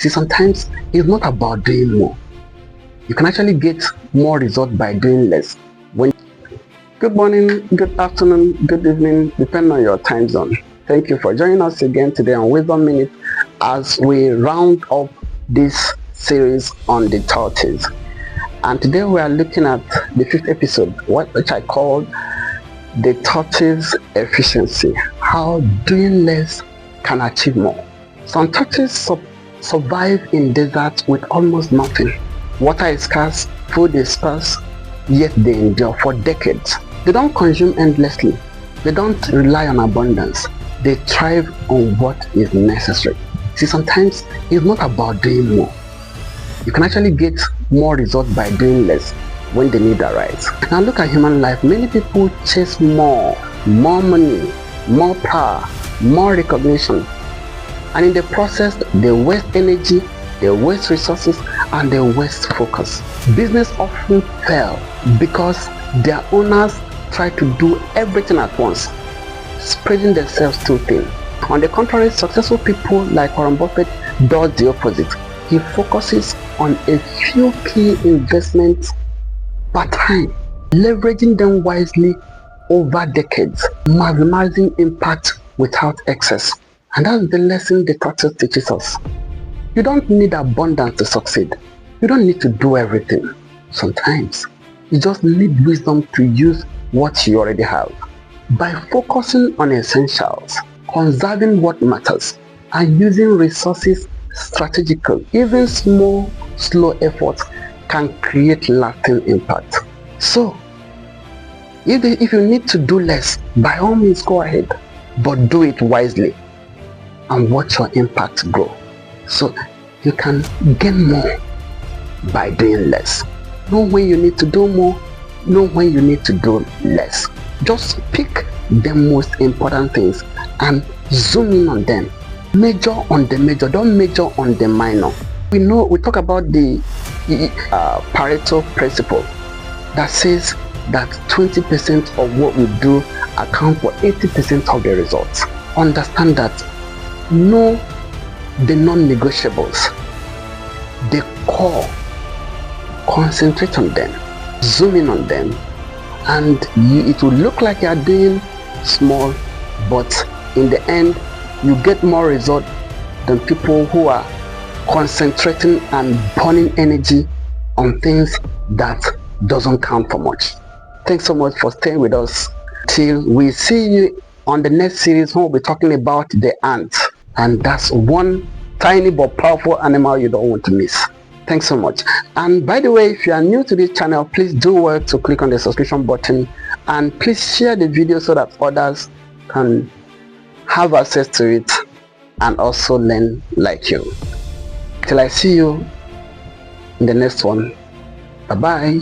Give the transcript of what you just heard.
See, sometimes it's not about doing more. You can actually get more results by doing less. Good morning, good afternoon, good evening, depending on your time zone. Thank you for joining us again today on Wisdom Minute as we round up this series on the tortoise. And today we are looking at the 5th episode, which I called the tortoise efficiency. How doing less can achieve more. Some tortoises survive in deserts with almost nothing. Water is scarce, food is scarce, yet they endure for decades. They don't consume endlessly. They don't rely on abundance. They thrive on what is necessary. See, sometimes it's not about doing more. You can actually get more results by doing less when the need arises. Now look at human life. Many people chase more money, more power, more recognition. And in the process, they waste energy, they waste resources, and they waste focus. Business often fail because their owners try to do everything at once, spreading themselves too thin. On the contrary, successful people like Warren Buffett does the opposite. He focuses on a few key investments per time, leveraging them wisely over decades, maximizing impact without excess. And that's the lesson the tortoise teaches us. You don't need abundance to succeed. You don't need to do everything. Sometimes you just need wisdom to use what you already have. By focusing on essentials, conserving what matters, and using resources strategically, even small, slow efforts can create lasting impact. So, if you need to do less, by all means go ahead, but do it wisely and watch your impact grow. So you can gain more by doing less. Know when you need to do more, know when you need to do less. Just pick the most important things and zoom in on them. Major on the major, don't major on the minor. We talk about the Pareto principle that says that 20% of what we do account for 80% of the results. Understand that. Know the non-negotiables, the core, concentrate on them, zoom in on them, and it will look like you are doing small, but in the end you get more result than people who are concentrating and burning energy on things that doesn't count for much. Thanks so much for staying with us till we see you on the next series when we'll be talking about the ant. And that's one tiny but powerful animal you don't want to miss. Thanks so much. And by the way, if you are new to this channel, please do well to click on the subscription button and please share the video so that others can have access to it and also learn like you. Till I see you in the next one. Bye bye.